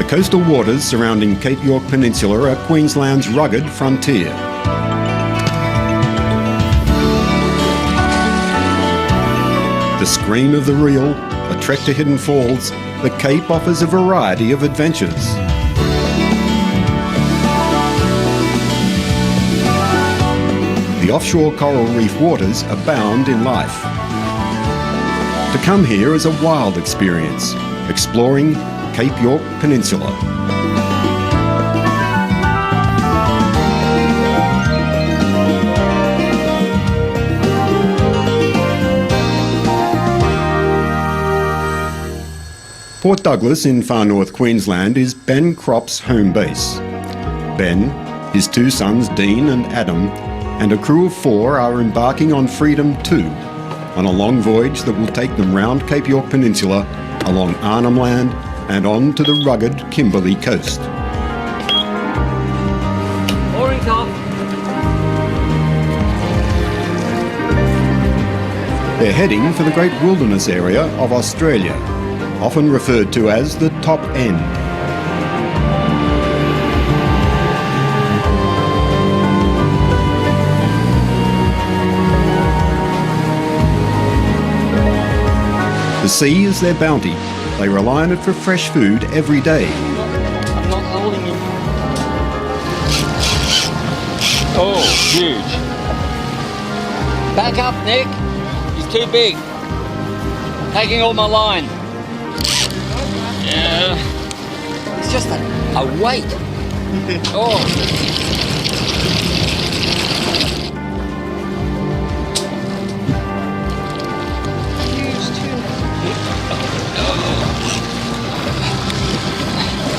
The coastal waters surrounding Cape York Peninsula are Queensland's rugged frontier. The scream of the reel, a trek to hidden falls, the Cape offers a variety of adventures. The offshore coral reef waters abound in life. To come here is a wild experience, exploring Cape York Peninsula. Port Douglas in far north Queensland is Ben Cropp's home base. Ben, his two sons Dean and Adam, and a crew of 4 are embarking on Freedom 2, on a long voyage that will take them round Cape York Peninsula, along Arnhem Land and on to the rugged Kimberley coast. Mooring off. They're heading for the great wilderness area of Australia, often referred to as the top end. The sea is their bounty. They rely on it for fresh food every day. I'm not holding him. Oh, huge. Back up, Nick. He's too big. Taking all my line. Yeah. It's just a weight. Oh.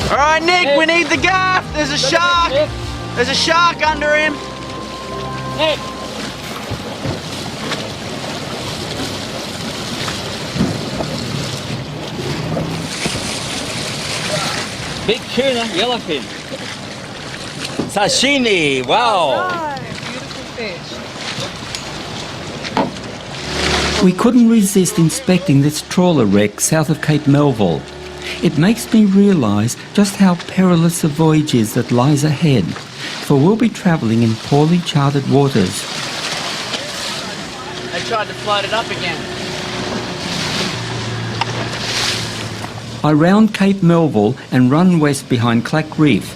All right, Nick, we need the gaff. There's a shark. There's a shark under him. Nick. Big tuna, yellowfin. Sashimi, wow. Oh, beautiful fish. We couldn't resist inspecting this trawler wreck south of Cape Melville. It makes me realise just how perilous the voyage is that lies ahead, for we'll be travelling in poorly charted waters. They tried to float it up again. I round Cape Melville and run west behind Clack Reef.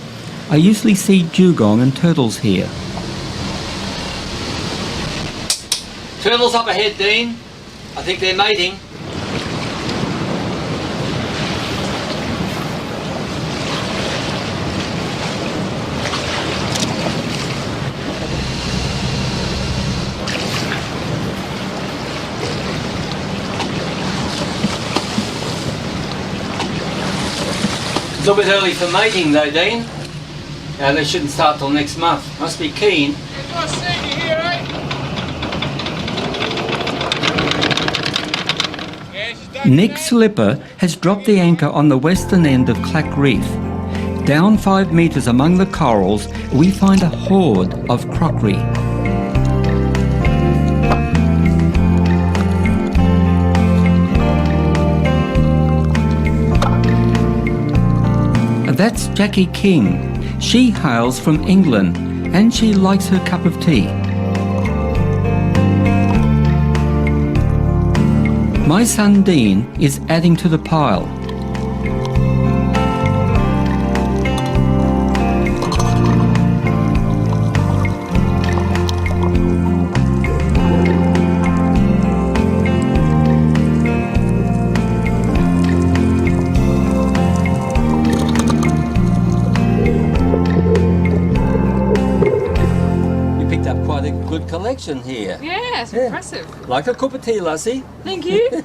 I usually see dugong and turtles here. Turtles up ahead, Dean. I think they're mating. It's a little bit early for mating though, Dean. They shouldn't start till next month. Must be keen. It's not seeing you here, eh? Yeah, she's done. Nick Slipper has dropped the anchor on the western end of Clack Reef. Down 5 metres among the corals, we find a horde of crockery. That's Jackie King. She hails from England and she likes her cup of tea. My son Dean is adding to the pile. Good collection here. Yeah, it's impressive. Like a cup of tea, lassie. Thank you.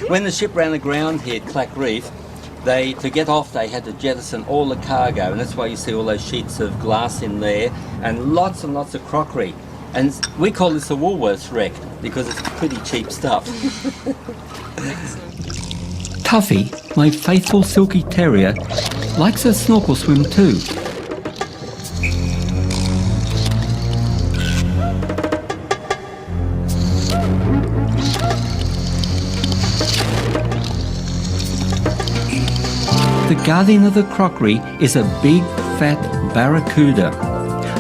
When the ship ran aground here at Clack Reef, to get off they had to jettison all the cargo, and that's why you see all those sheets of glass in there and lots of crockery. And we call this a Woolworths wreck because it's pretty cheap stuff. Tuffy, my faithful silky terrier, likes a snorkel swim too. The guardian of the crockery is a big, fat barracuda.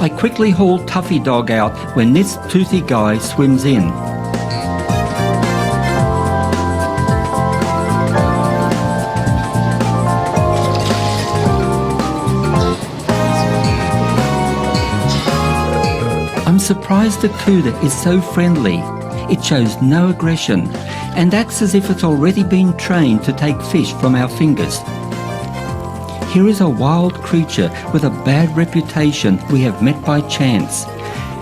I quickly haul Tuffy Dog out when this toothy guy swims in. I'm surprised the cuda is so friendly. It shows no aggression and acts as if it's already been trained to take fish from our fingers. Here is a wild creature with a bad reputation we have met by chance,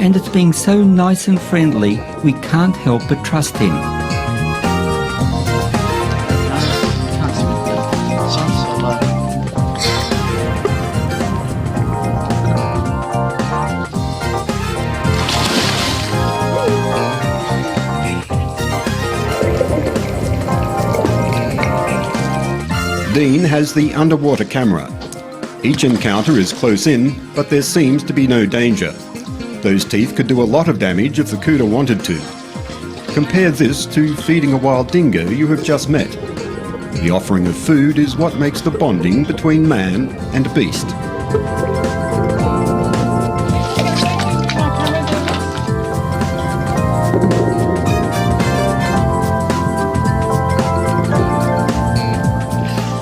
and it's being so nice and friendly we can't help but trust him. Dean has the underwater camera. Each encounter is close in, but there seems to be no danger. Those teeth could do a lot of damage if the cuda wanted to. Compare this to feeding a wild dingo you have just met. The offering of food is what makes the bonding between man and beast.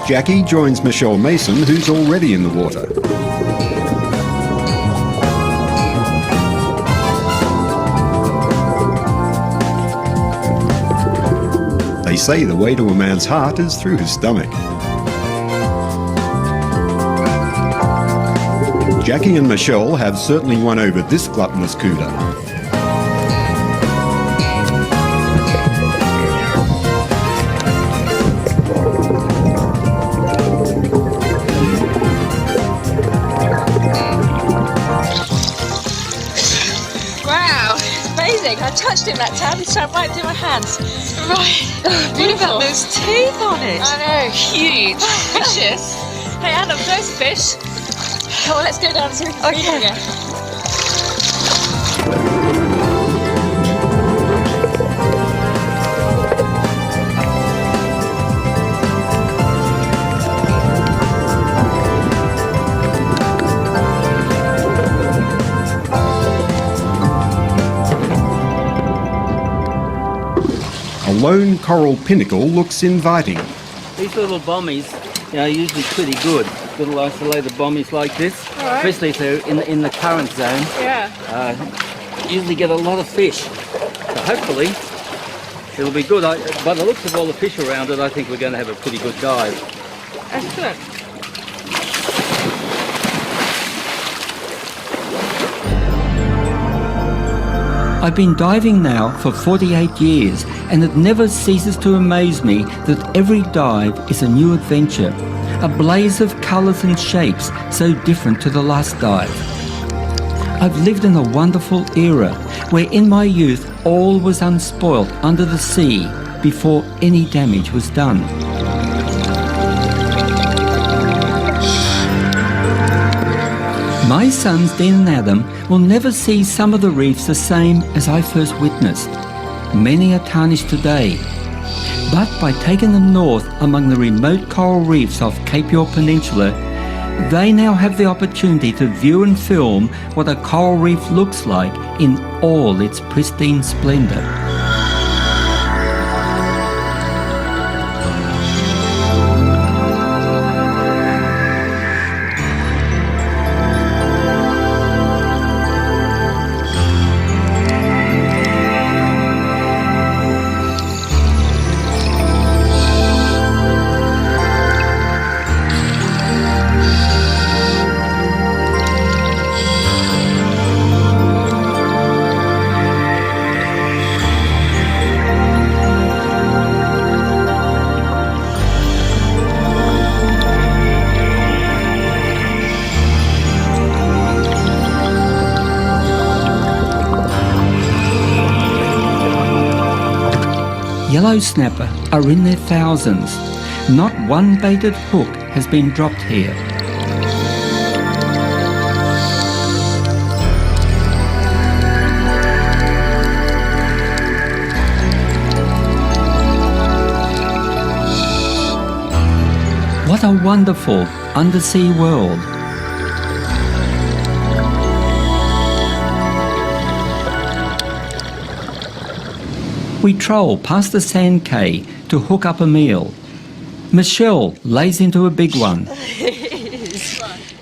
Jackie joins Michelle Mason, who's already in the water. They say the way to a man's heart is through his stomach. Jackie and Michelle have certainly won over this gluttonous cuda. I touched him that time, so I'm right through my hands. Right. What about those teeth on it? I know, huge. Vicious. Hey, Adam, those fish. Come on, let's go down and see if we can feed them again. A lone coral pinnacle looks inviting. These little bommies, are usually pretty good. Little isolated bommies like this, especially if they're in the current zone. Yeah. Usually get a lot of fish. So hopefully it'll be good. By the looks of all the fish around it, I think we're going to have a pretty good dive. Excellent. I've been diving now for 48 years, and it never ceases to amaze me that every dive is a new adventure, a blaze of colours and shapes so different to the last dive. I've lived in a wonderful era where in my youth all was unspoilt under the sea before any damage was done. My sons Dean and Adam will never see some of the reefs the same as I first witnessed. Many are tarnished today, but by taking them north among the remote coral reefs off Cape York Peninsula, they now have the opportunity to view and film what a coral reef looks like in all its pristine splendour. Yellow snapper are in their thousands. Not one baited hook has been dropped here. What a wonderful undersea world. We troll past the sand quay to hook up a meal. Michelle lays into a big one. He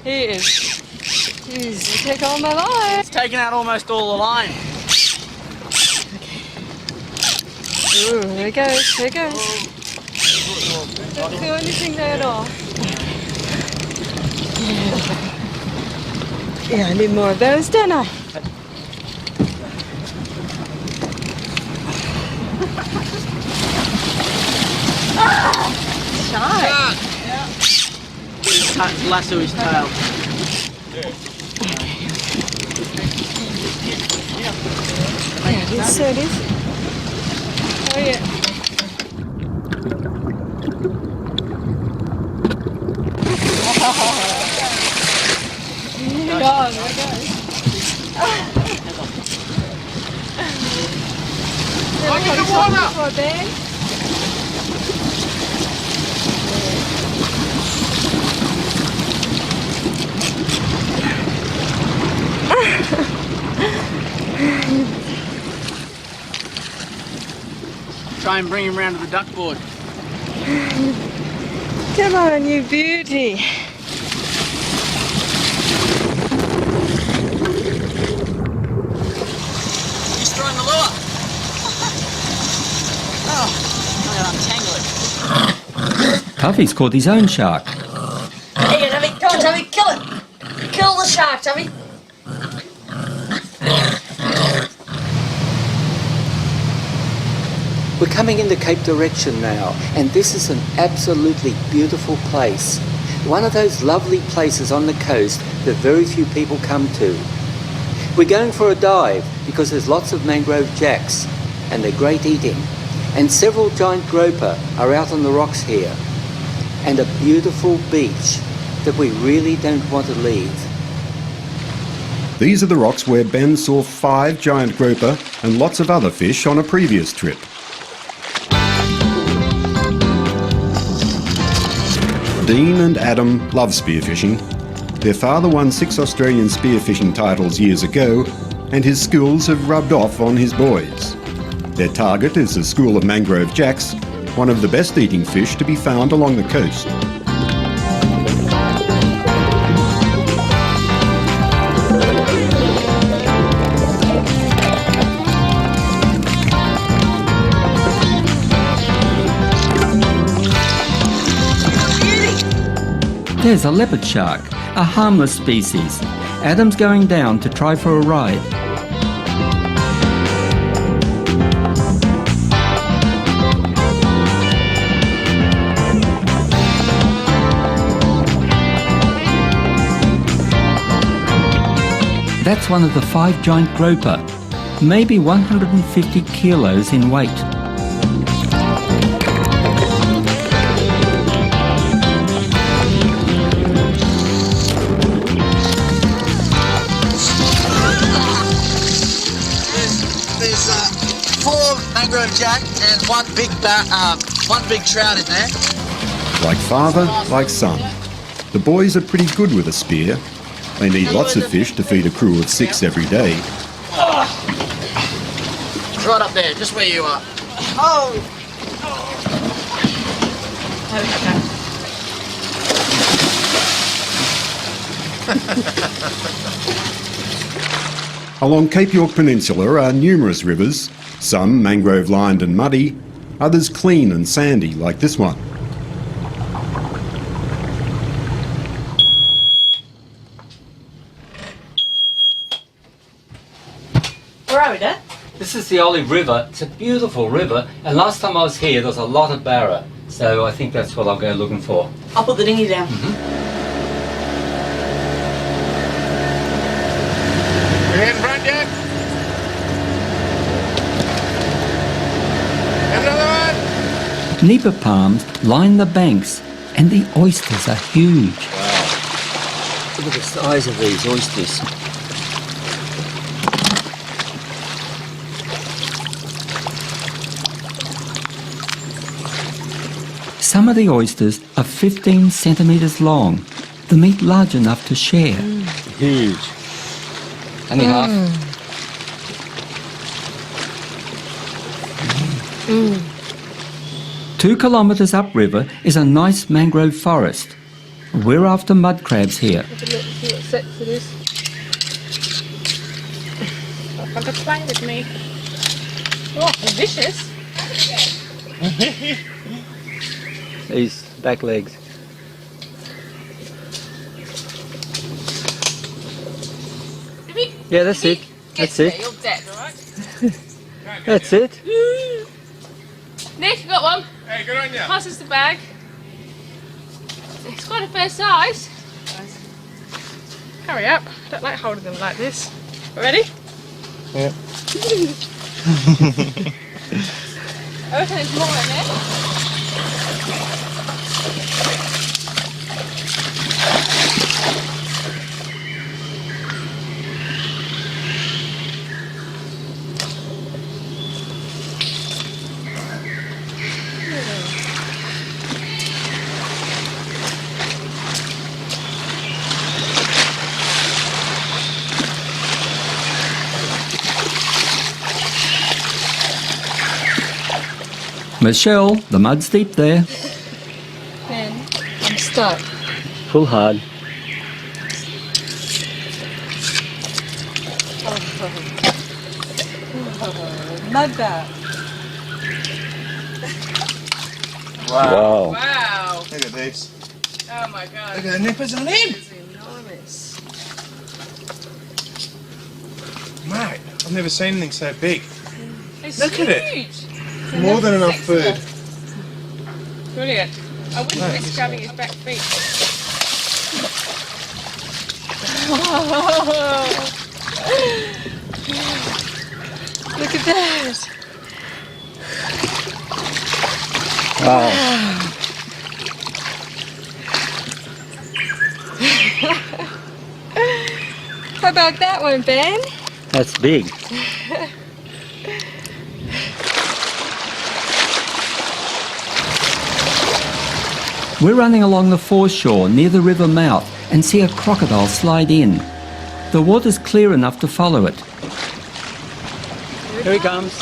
is. He's take all my line. It's taken out almost all the line. Ooh, there it goes, there it goes. Don't feel anything there at all. Yeah, I need more of those, don't I? Shark! Lasso his tail. Yeah, he's so he's. Oh yeah. God, there it goes. I'll get the water. For a bag. Try and bring him round to the duck board. Come on, you beauty. He's throwing the lure. Oh, I'm gonna untangle it. Tuffy's caught his own shark. Hey, Tubby, come on, Tubby, kill it! Kill the shark, Tubby! We're coming into Cape Direction now, and this is an absolutely beautiful place. One of those lovely places on the coast that very few people come to. We're going for a dive because there's lots of mangrove jacks, and they're great eating. And several giant groper are out on the rocks here. And a beautiful beach that we really don't want to leave. These are the rocks where Ben saw 5 giant grouper and lots of other fish on a previous trip. Dean and Adam love spearfishing. Their father won 6 Australian spearfishing titles years ago, and his skills have rubbed off on his boys. Their target is a school of mangrove jacks, one of the best eating fish to be found along the coast. There's a leopard shark, a harmless species. Adam's going down to try for a ride. That's one of the 5 giant groper, maybe 150 kilos in weight. There's 4 mangrove jack and one big trout in there. Like father, like son. The boys are pretty good with a spear. They need lots of fish to feed a crew of 6 every day. It's right up there, just where you are. Oh! Along Cape York Peninsula are numerous rivers, some mangrove-lined and muddy, others clean and sandy like this one. Where are we, Dad? This is the Olive River. It's a beautiful river, and last time I was here there was a lot of barra, so I think that's what I'll go looking for. I'll put the dinghy down. You're in front, Dad. Another one. Nipa palms line the banks, and the oysters are huge. Look at the size of these oysters. Some of the oysters are 15 centimetres long, the meat large enough to share. Huge. Only half. 2 kilometres upriver is a nice mangrove forest. We're after mud crabs here. See what sex it is. Come to play with me. Oh, they're vicious. These back legs. Yeah, that's it. That's it. You're dead, alright? That's it. Nick, you got one? Hey, good on you. Pass us the bag. It's quite a fair size. Hurry up. I don't like holding them like this. Ready? Yeah. I reckon there's more in there. Michelle, the mud's deep there. Ben, I'm stuck. Pull hard. Mud bat. Wow. Wow. Look at this. Oh my god. Look at the nippers on him. It's enormous. Mate, I've never seen anything so big. It's Look at it. huge. More than enough food. Brilliant. I wouldn't risk grabbing his back feet. Look at that. Wow. How about that one, Ben? That's big. We're running along the foreshore near the river mouth and see a crocodile slide in. The water's clear enough to follow it. Here he comes.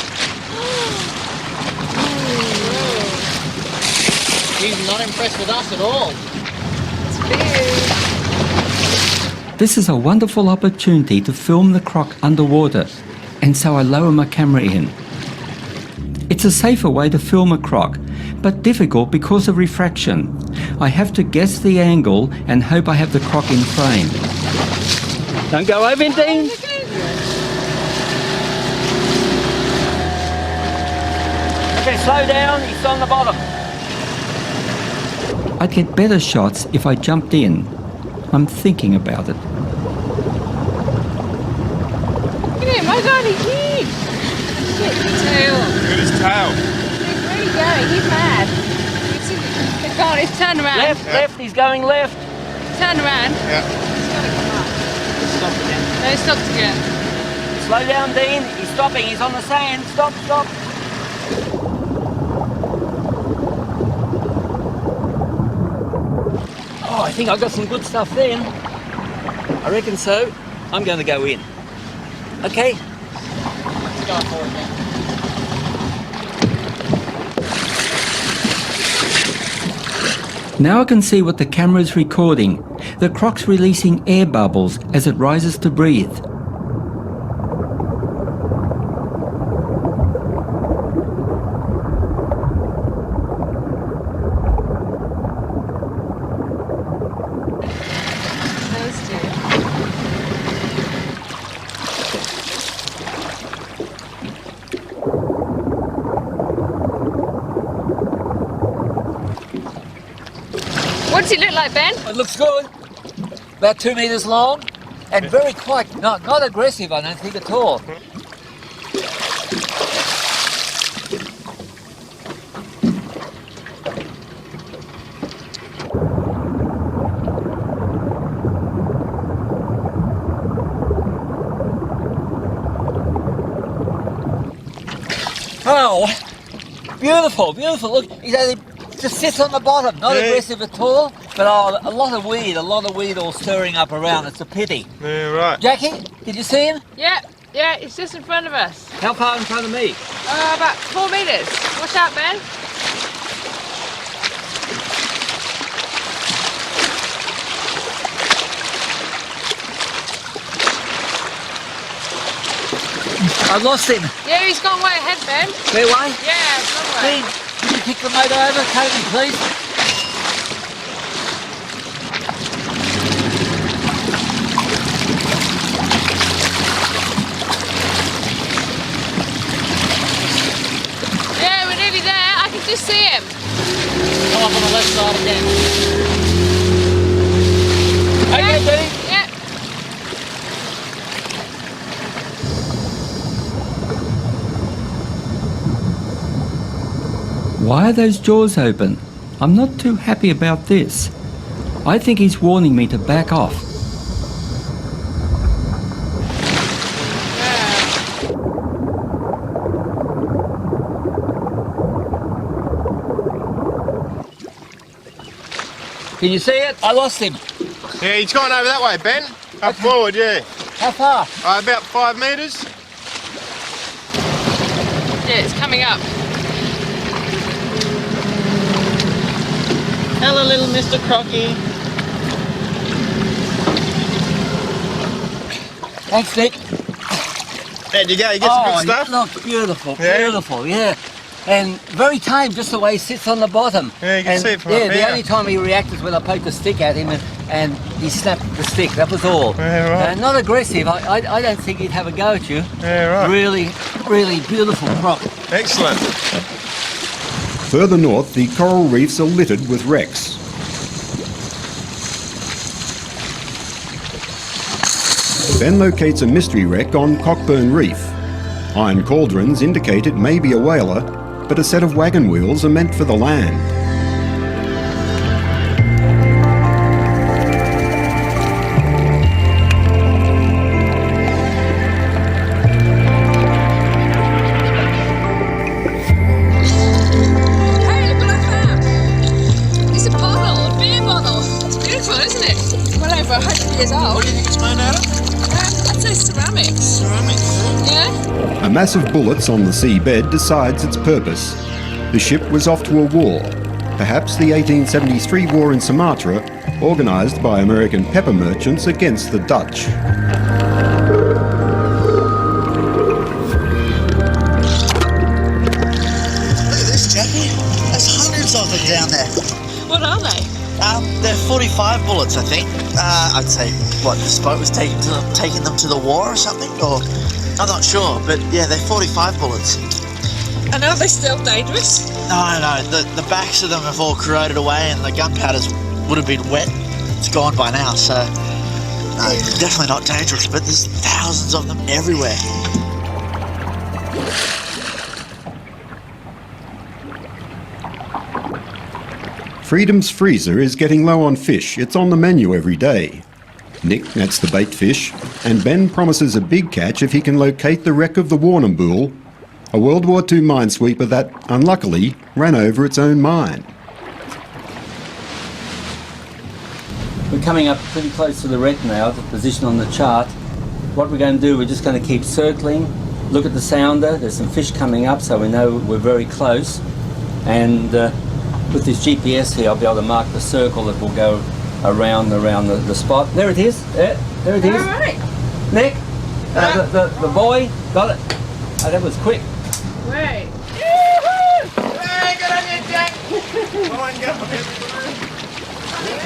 He's not impressed with us at all. This is a wonderful opportunity to film the croc underwater, and so I lower my camera in. It's a safer way to film a croc, but difficult because of refraction. I have to guess the angle and hope I have the croc in frame. Don't go over, Dean. Okay, slow down. He's on the bottom. I'd get better shots if I jumped in. I'm thinking about it. Look at him, my god, he's huge! Look at his tail. Look at his tail. He's really going, he's mad. Go on, he's turned around. Left. He's going left. Turn around. Yeah. He's got to come up. No, he stopped again. Slow down, Dean. He's stopping. He's on the sand. Stop. Oh, I think I got some good stuff then. I reckon so. I'm going to go in. Okay. Let's go for it then. Now I can see what the camera's recording. The croc's releasing air bubbles as it rises to breathe. Those two. What does it look like, Ben? It looks good. About 2 metres long and very quiet. Not aggressive, I don't think at all. Oh, beautiful. Look, he's only just sits on the bottom, not aggressive at all, but a lot of weed all stirring up around. It's a pity. Yeah, right. Jackie, did you see him? Yeah, it's just in front of us. How far in front of me? About 4 metres. Watch out, Ben. I lost him. Yeah, he's gone way ahead, Ben. Fair way? Yeah, gone way. Dean, can you pick the motor over, Cody, please? Yeah, we're nearly there. I can just see him. Come up on the left side again. Okay, Dean. Yeah. Why are those jaws open? I'm not too happy about this. I think he's warning me to back off. Can you see it? I lost him. Yeah, he's gone over that way, Ben. Up forward, yeah. How far? About 5 metres. Yeah, it's coming up. Hello, little Mr. Crocky. Thanks, Nick. There you go, you get some good stuff. Look, beautiful, Yeah? beautiful, yeah. And very tame, just the way he sits on the bottom. Yeah, you can and see it from yeah, up the here. only time he reacted was when I poked a stick at him and he snapped the stick. That was all. Yeah, right. Not aggressive. I don't think he'd have a go at you. Yeah, right. Really, really beautiful crop. Excellent. Further north, the coral reefs are littered with wrecks. Ben locates a mystery wreck on Cockburn Reef. Iron cauldrons indicate it may be a whaler, but a set of wagon wheels are meant for the land. Hey, look what I found. It's a bottle, a beer bottle. It's beautiful, isn't it? Well over 100 years old. What do you think it's made out of? I'd say ceramics. Ceramics. Yeah? A mass of bullets on the seabed decides its purpose. The ship was off to a war, perhaps the 1873 war in Sumatra, organised by American pepper merchants against the Dutch. Look at this, Jackie. There's hundreds of them down there. What are they? They're 45 bullets, I think. I'd say, what, this boat was taking them to the war or something? Or, I'm not sure, but yeah, they're 45 bullets. And are they still dangerous? No, the backs of them have all corroded away and the gunpowders would have been wet. It's gone by now, so no, definitely not dangerous, but there's thousands of them everywhere. Freedom's freezer is getting low on fish. It's on the menu every day. Nick nets the bait fish, and Ben promises a big catch if he can locate the wreck of the Warrnambool, a World War II minesweeper that, unluckily, ran over its own mine. We're coming up pretty close to the wreck now, the position on the chart. What we're going to do, we're just going to keep circling, look at the sounder. There's some fish coming up, so we know we're very close. And with this GPS here, I'll be able to mark the circle that will go around the spot. There it is. There it is. All right. Nick, the boy got it. Oh, that was quick. Right. Hey, good on you, Jack. Come on, go.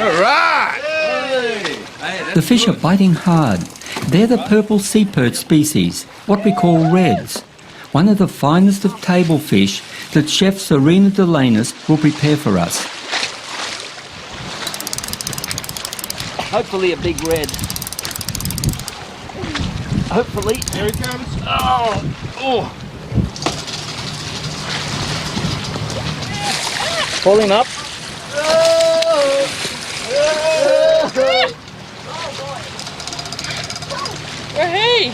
All right. The fish are biting hard. They're the purple sea perch species, what we call reds. One of the finest of table fish that Chef Serena Delanus will prepare for us. Hopefully a big red. Hopefully. Here he comes. Oh. Pull him up. Hey.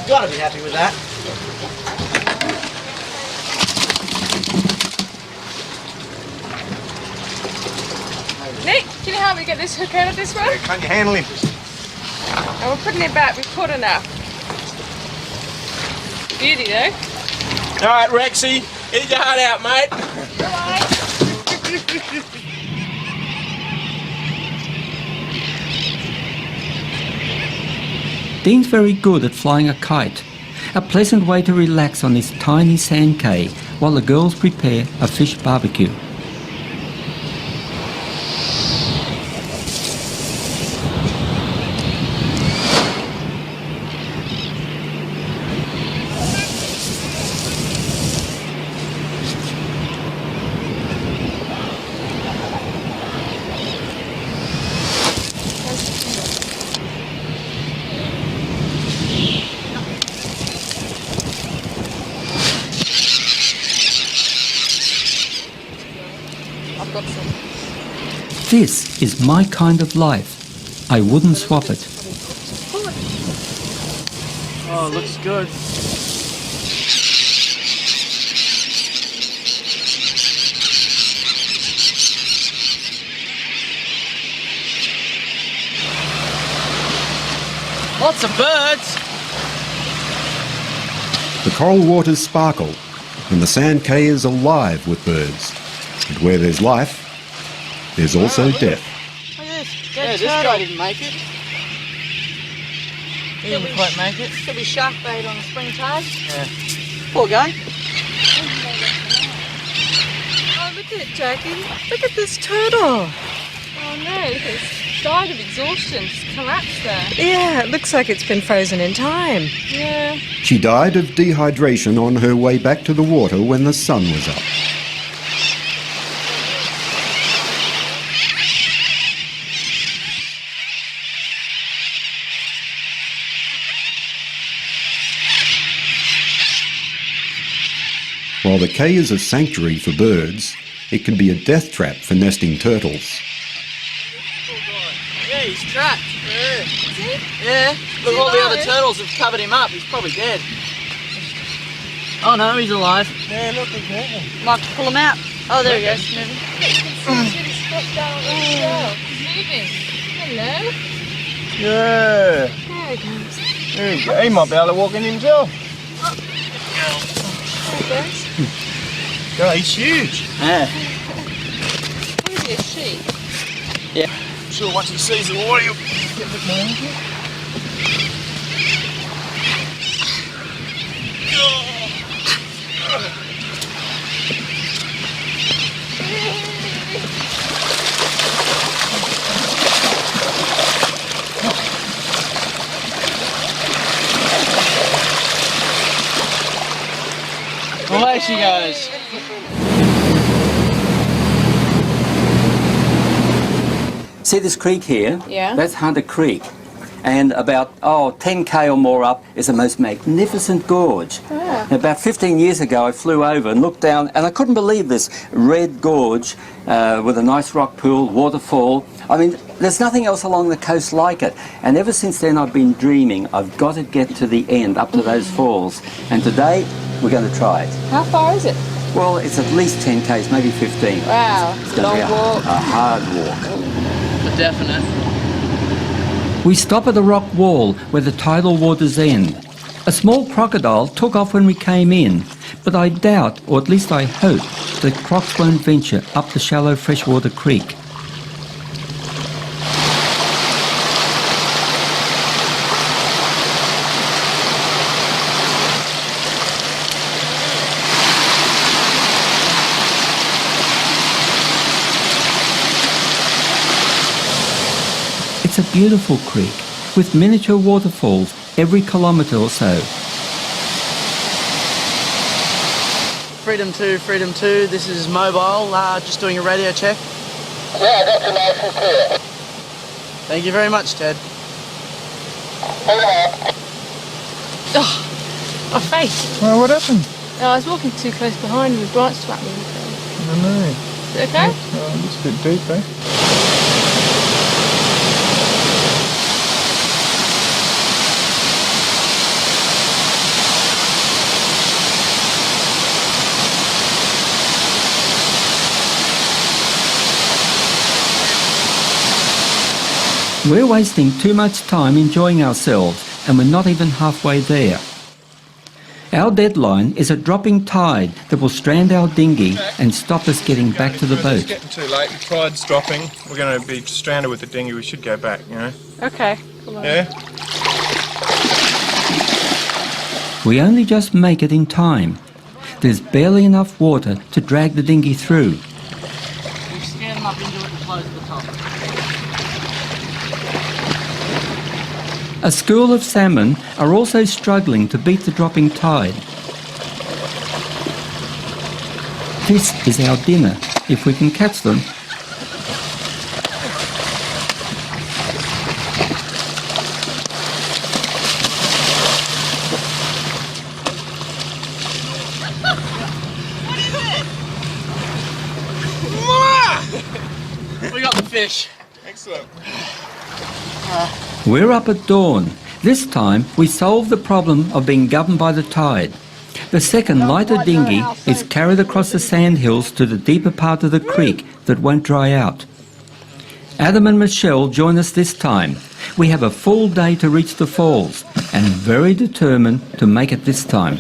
Gotta be happy with that. Nick, can you help me get this hook out of this one? Can't you handle him? And we're putting it back. We've caught enough. Beauty, though. All right, Rexy, get your heart out, mate. Dean's very good at flying a kite, a pleasant way to relax on this tiny sand cay while the girls prepare a fish barbecue. This is my kind of life. I wouldn't swap it. Oh, looks good. Lots of birds. The coral waters sparkle, and the sand cay is alive with birds. And where there's life, there's also death. Look at this. Yeah, this guy didn't make it. He didn't quite make it. Could be shark bait on the spring tide. Yeah. Poor guy. Oh, look at it, Jackie. Look at this turtle. Oh no, look, it's died of exhaustion. It's collapsed there. Yeah, it looks like it's been frozen in time. Yeah. She died of dehydration on her way back to the water when the sun was up. While the cay is a sanctuary for birds, it can be a death trap for nesting turtles. Yeah, he's trapped. Yeah. Is he? Yeah. Look, all the other turtles have covered him up. He's probably dead. Oh no, he's alive. Yeah, look, he's moving. Might have to pull him out. Oh, there he goes. Moving. He's moving. Hello. Yeah. There he goes. There you go. He might be able to walk in himself. There he goes. God, he's huge. Yeah. Maybe a sheep. Yeah. I'm sure once he sees the water, he'll get a bit more energy. Well, there she goes. See this creek here? Yeah. That's Hunter Creek. And about 10k or more up is the most magnificent gorge. Ah. About 15 years ago I flew over and looked down and I couldn't believe this red gorge with a nice rock pool, waterfall. I mean, there's nothing else along the coast like it. And ever since then I've been dreaming I've got to get to the end, up to those falls. And today we're going to try it. How far is it? Well, it's at least 10 k's, maybe 15. Wow. It's going to be Long walk. a hard walk. For definite. We stop at the rock wall where the tidal waters end. A small crocodile took off when we came in, but I doubt, or at least I hope, that crocs won't venture up the shallow freshwater creek. It's a beautiful creek with miniature waterfalls every kilometre or so. Freedom 2, Freedom 2. This is mobile. Just doing a radio check. Yeah, that's nice and clear. Thank you very much, Ted. Oh, my face. Oh, what happened? Oh, I was walking too close behind and the branch smacked me in the face. I know. Is it okay? Oh, it's a bit deep, eh? We're wasting too much time enjoying ourselves, and we're not even halfway there. Our deadline is a dropping tide that will strand our dinghy and stop us getting back to the boat. It's getting too late. The tide's dropping. We're going to be stranded with the dinghy. We should go back, you know. Okay, come on. Yeah? We only just make it in time. There's barely enough water to drag the dinghy through. We've scanned them up into it and closed the top. A school of salmon are also struggling to beat the dropping tide. This is our dinner, if we can catch them. We got the fish. Excellent. We're up at dawn. This time we solve the problem of being governed by the tide. The second lighter dinghy is carried across the sandhills to the deeper part of the creek that won't dry out. Adam and Michelle join us this time. We have a full day to reach the falls and very determined to make it this time.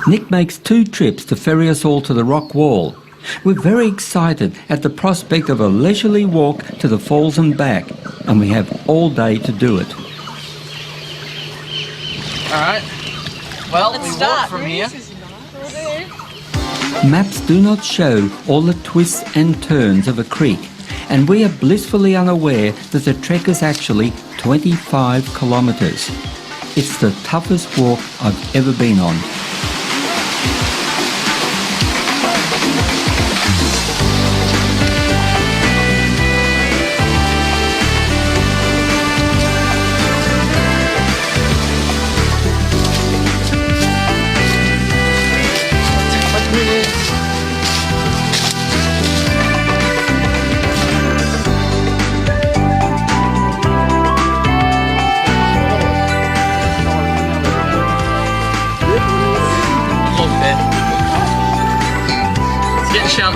Nick makes 2 trips to ferry us all to the rock wall. We're very excited at the prospect of a leisurely walk to the falls and back, and we have all day to do it. Alright. Well, Let's we start. walk from here. Maps do not show all the twists and turns of a creek, and we are blissfully unaware that the trek is actually 25 kilometres. It's the toughest walk I've ever been on.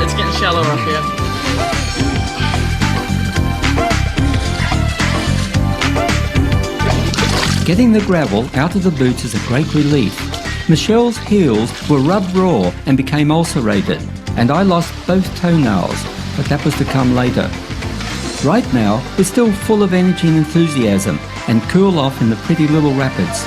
It's getting shallower up here. Getting the gravel out of the boots is a great relief. Michelle's heels were rubbed raw and became ulcerated, and I lost both toenails, but that was to come later. Right now, we're still full of energy and enthusiasm and cool off in the pretty little rapids.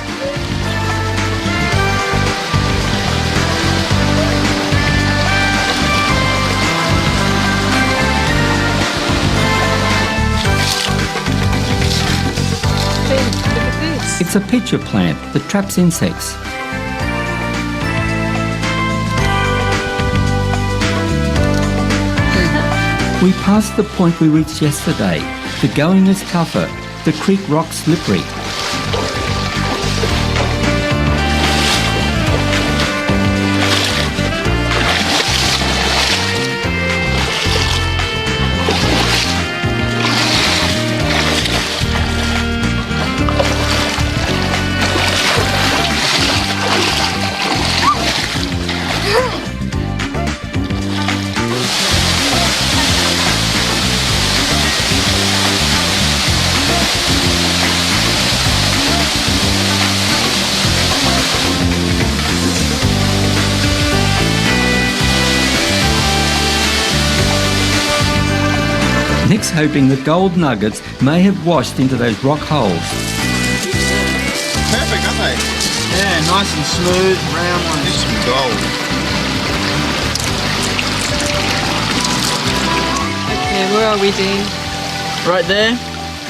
It's a pitcher plant that traps insects. We passed the point we reached yesterday. The going is tougher, the creek rock's slippery. Nick's hoping the gold nuggets may have washed into those rock holes. Perfect, aren't they? Yeah, nice and smooth, round ones. There's some gold. Okay, where are we, Dean? Right there.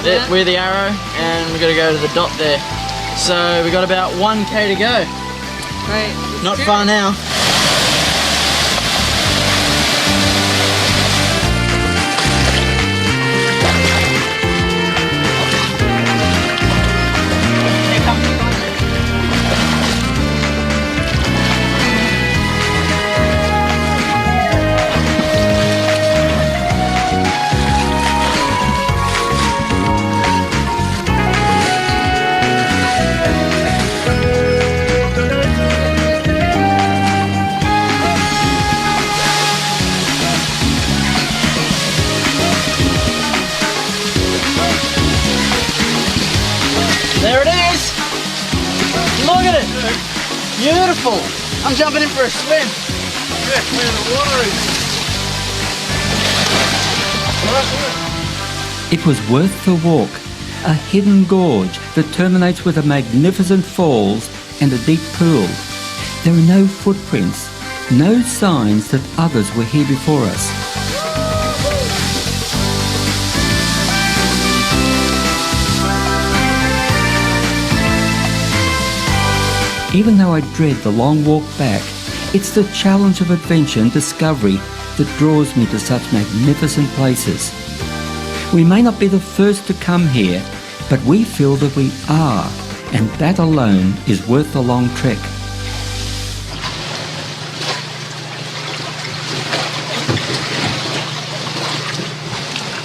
Yeah. We're the arrow, and we've got to go to the dot there. So we got about 1k to go. Right. Not far now. Look at it. Beautiful. I'm jumping in for a swim. Yeah, man, the water is... It was worth the walk. A hidden gorge that terminates with a magnificent falls and a deep pool. There are no footprints, no signs that others were here before us. Even though I dread the long walk back, it's the challenge of adventure and discovery that draws me to such magnificent places. We may not be the first to come here, but we feel that we are, and that alone is worth the long trek.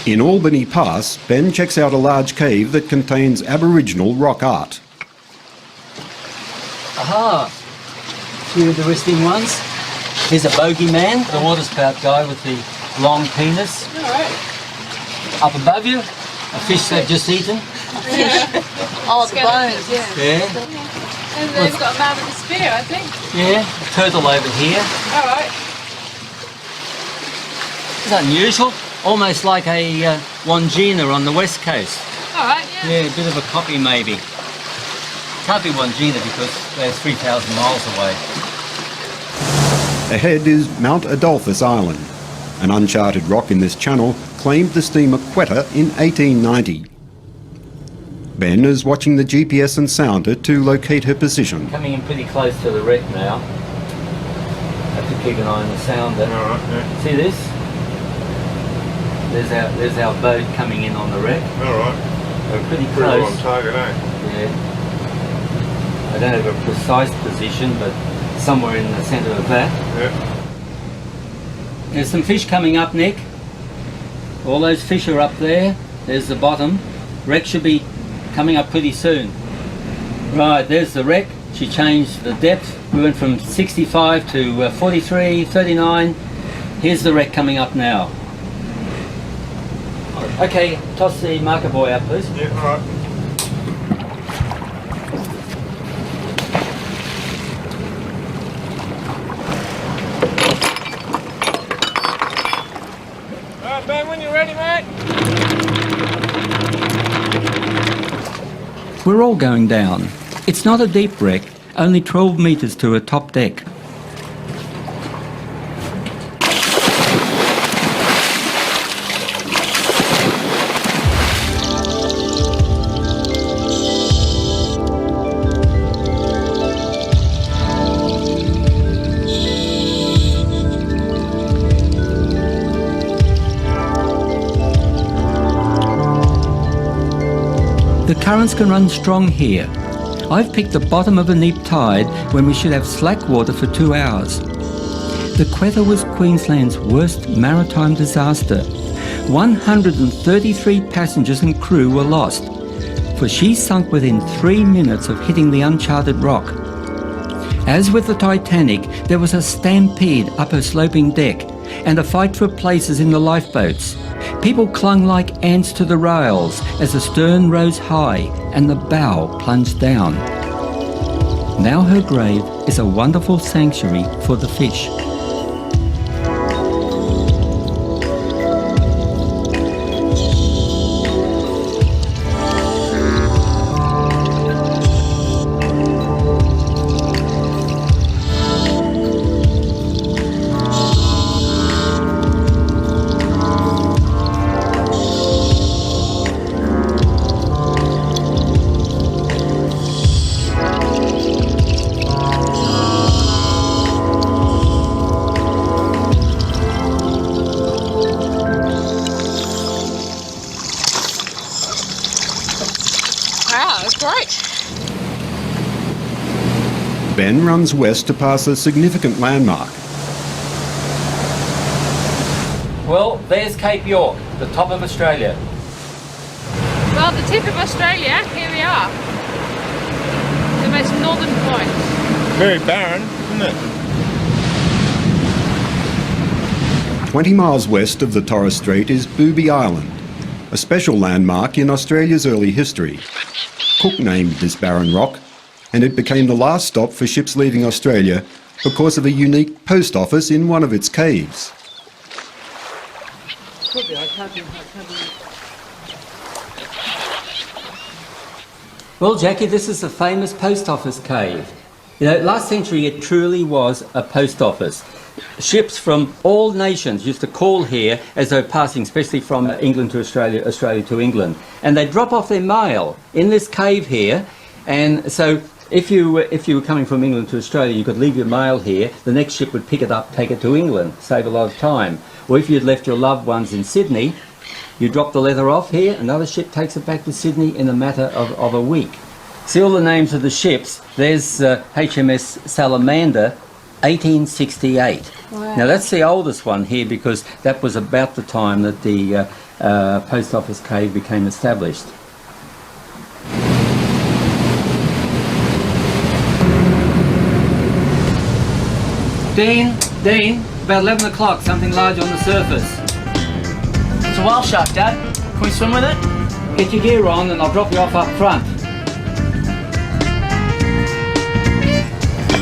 In Albany Pass, Ben checks out a large cave that contains Aboriginal rock art. Aha! Few of the resting ones. Here's a bogeyman, the water spout guy with the long penis. Alright. Up above you, a fish they've just eaten. Oh, the bones, yeah. Yeah. And they've got a man with a spear, I think. Yeah, turtle over here. Alright. It's unusual, almost like a Wandjina on the west coast. Alright, yeah. Yeah, a bit of a copy maybe. Can't be Wandjina because they're 3,000 miles away. Ahead is Mount Adolphus Island. An uncharted rock in this channel claimed the steamer Quetta in 1890. Ben is watching the GPS and sounder to locate her position. Coming in pretty close to the wreck now. Have to keep an eye on the sounder. Alright, yeah. See this? There's our boat coming in on the wreck. Alright. We're pretty Pretty well close. on target, eh? Yeah. I don't have a precise position, but somewhere in the centre of that. Yeah. There's some fish coming up, Nick. All those fish are up there. There's the bottom. Wreck should be coming up pretty soon. Right, there's the wreck. She changed the depth. We went from 65 to 43, 39. Here's the wreck coming up now. Okay, toss the marker buoy up, please. Yeah, alright. Alright, Ben, when you're ready, mate. We're all going down. It's not a deep wreck, only 12 metres to a top deck. The currents can run strong here. I've picked the bottom of a neap tide when we should have slack water for 2 hours. The Quetta was Queensland's worst maritime disaster. 133 passengers and crew were lost, for she sunk within 3 minutes of hitting the uncharted rock. As with the Titanic, there was a stampede up her sloping deck and a fight for places in the lifeboats. People clung like ants to the rails as the stern rose high and the bow plunged down. Now her grave is a wonderful sanctuary for the fish. Wow, that's great. Ben runs west to pass a significant landmark. Well, there's Cape York, the top of Australia. Well, the tip of Australia, here we are. The most northern point. Very barren, isn't it? 20 miles west of the Torres Strait is Booby Island, a special landmark in Australia's early history. Cook named this barren rock and it became the last stop for ships leaving Australia because of a unique post office in one of its caves. Well, Jackie, this is a famous post office cave. You know, last century it truly was a post office. Ships from all nations used to call here as they were passing, especially from England to Australia, Australia to England. And they'd drop off their mail in this cave here. And so if you were coming from England to Australia, you could leave your mail here. The next ship would pick it up, take it to England, save a lot of time. Or if you'd left your loved ones in Sydney, you drop the letter off here, another ship takes it back to Sydney in a matter of a week. See all the names of the ships. There's HMS Salamander, 1868. Wow. Now that's the oldest one here because that was about the time that the post office cave became established. Dean, about 11 o'clock, something large on the surface. It's a whale shark, Dad. Can we swim with it? Get your gear on and I'll drop you off up front.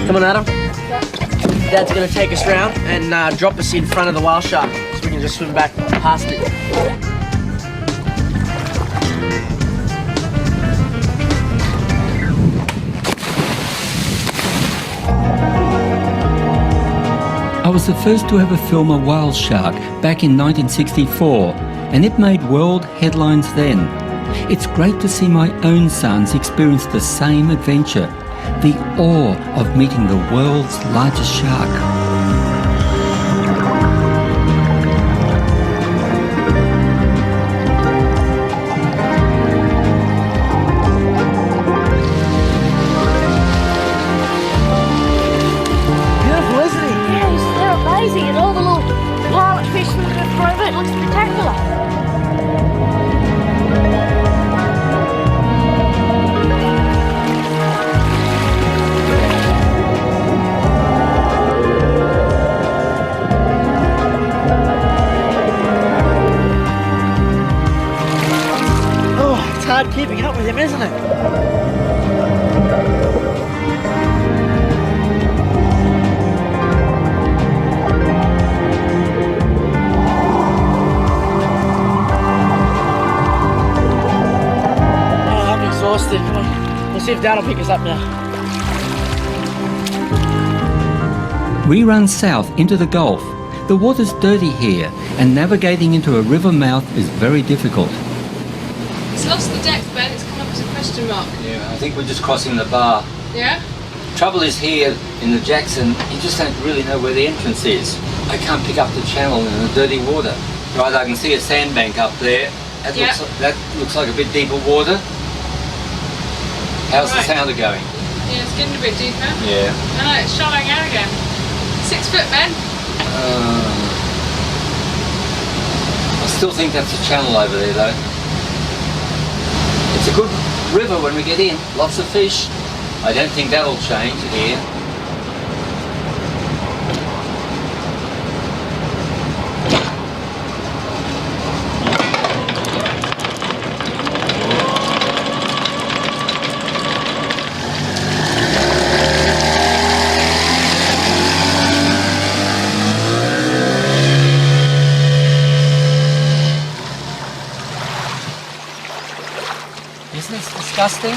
Come on, Adam. Dad's going to take us round and drop us in front of the whale shark so we can just swim back past it. I was the first to ever film a whale shark back in 1964, and it made world headlines then. It's great to see my own sons experience the same adventure, the awe of meeting the world's largest shark. Beautiful, isn't he? Yeah, they're amazing, and all the little pilot fish from the throw it looks spectacular. Oh, it's hard keeping up with him, isn't it? Oh, I'm exhausted. Come on. We'll see if Dad will pick us up now. We run south into the Gulf. The water's dirty here, and navigating into a river mouth is very difficult. It's lost the deck, Ben. It's come up as a question mark. Yeah, I think we're just crossing the bar. Yeah? Trouble is here in the Jackson, you just don't really know where the entrance is. I can't pick up the channel in the dirty water. Right, I can see a sandbank up there. That looks like a bit deeper water. How's the sounder going? Yeah, it's getting a bit deeper. Yeah. I know, it's shallowing out again. 6 foot, Ben. I still think that's a channel over there though. It's a good river when we get in, lots of fish. I don't think that'll change here. Isn't this disgusting?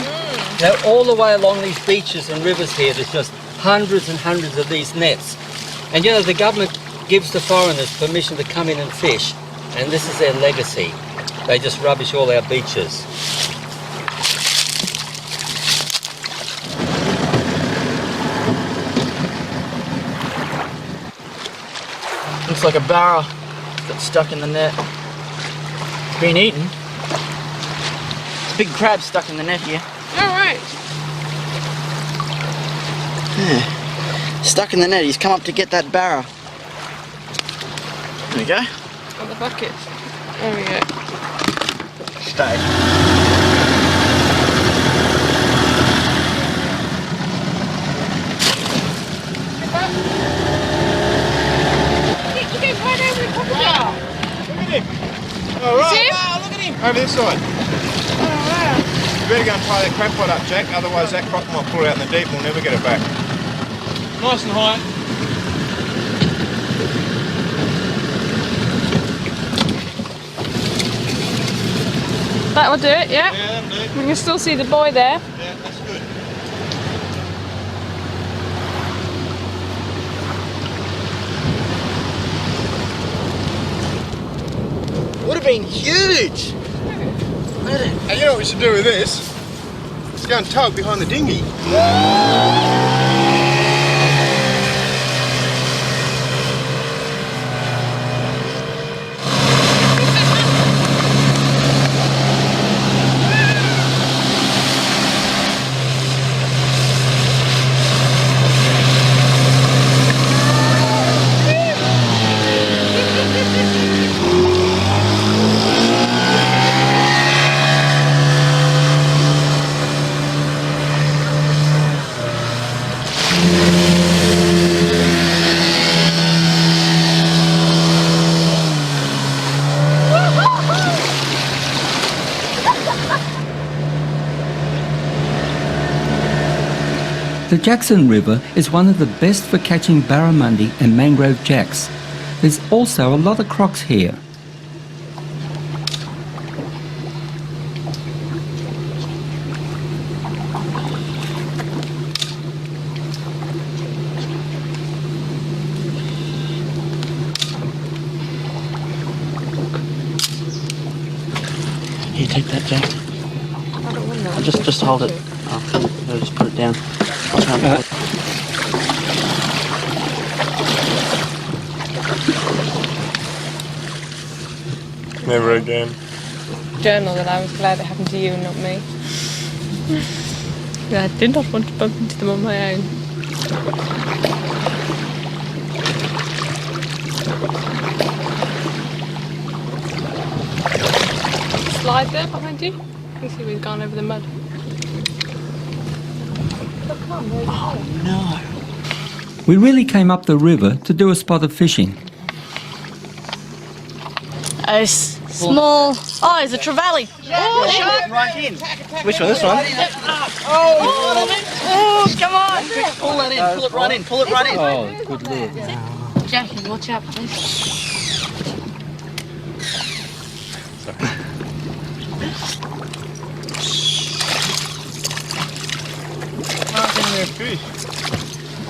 You know, all the way along these beaches and rivers here, there's just hundreds and hundreds of these nets. And you know, the government gives the foreigners permission to come in and fish, and this is their legacy. They just rubbish all our beaches. Looks like a barra got stuck in the net. It's been eaten. It's a big crab stuck in the net here. Alright. Yeah. Stuck in the net. He's come up to get that barra. There we go. On the bucket. There we go. Stay. Oh, right. See him? Wow, look at him. Over this side. Oh, wow. better go and tie that crab pot up, Jack, otherwise that croc might pull it out in the deep and we'll never get it back. Nice and high. That will do it, yeah? Yeah, that'll do it. We can still see the boy there. Yeah, that's good. Would have been huge. Hey, you know what we should do with this? Let's go and tow it behind the dinghy. The Jackson River is one of the best for catching barramundi and mangrove jacks. There's also a lot of crocs here. Here, take that, Jack. I don't want that. Just hold it. I'll just put it down. Never again. Journal that I was glad it happened to you and not me. I did not want to bump into them on my own. Slide there behind you. You see we've gone over the mud. Oh no. We really came up the river to do a spot of fishing. A small. Oh, it's a trevally. Right in. Which one? This one? Oh, come on. Pull that in. Pull it right in. Pull it right in. Oh, good lord. Jackie, watch out, please.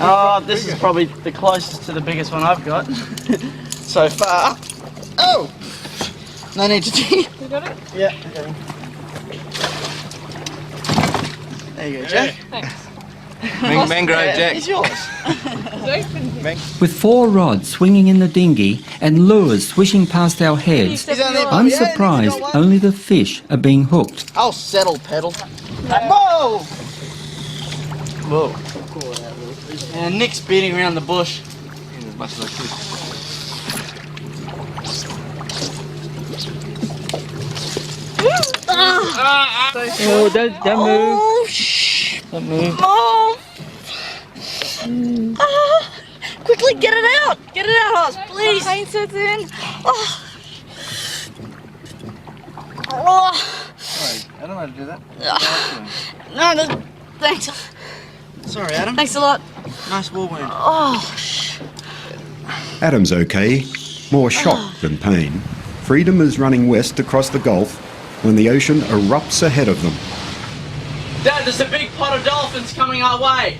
Oh, this is probably the closest to the biggest one I've got so far. Oh! No need to do. You got it? Yeah, I got him. There you go, Jack. Thanks. Mangrove Jack. It's yours. With 4 rods swinging in the dinghy and lures swishing past our heads, I'm surprised only the fish are being hooked. I'll settle, pedal. Whoa! Whoa. And Nick's beating around the bush. As much as I could. Oh, don't move. Oh, shh. Don't move. Oh. Quickly, get it out. Get it out, Oz, please. Paint it in. Oh. Oh. I don't know how to do that. No, thanks. Sorry, Adam. Thanks a lot. Nice war wound. Oh. Adam's okay, more shock than pain. Freedom is running west across the Gulf when the ocean erupts ahead of them. Dad, there's a big pot of dolphins coming our way.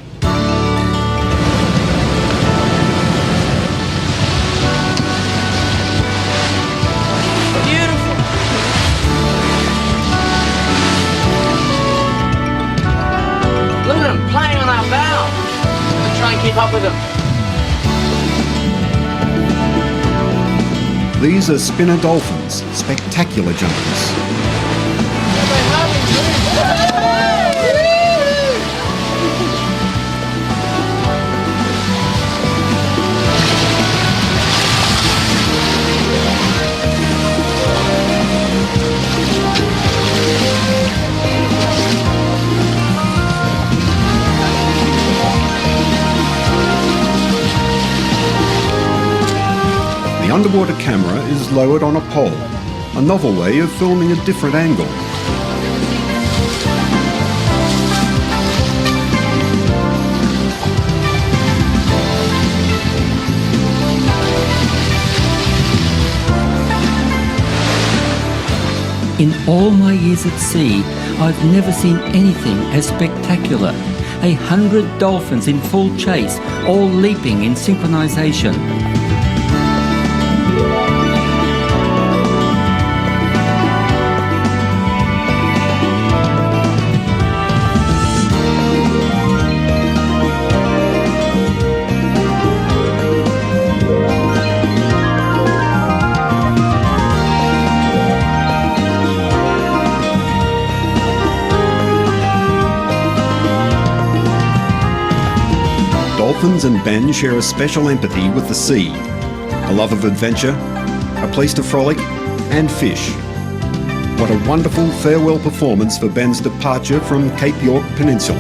Beautiful. Look at them playing on our bow. We'll try and keep up with them. These are spinner dolphins, spectacular jumpers. The underwater camera is lowered on a pole, a novel way of filming a different angle. In all my years at sea, I've never seen anything as spectacular. 100 dolphins in full chase, all leaping in synchronization. Dolphins and Ben share a special empathy with the sea, a love of adventure, a place to frolic and fish. What a wonderful farewell performance for Ben's departure from Cape York Peninsula.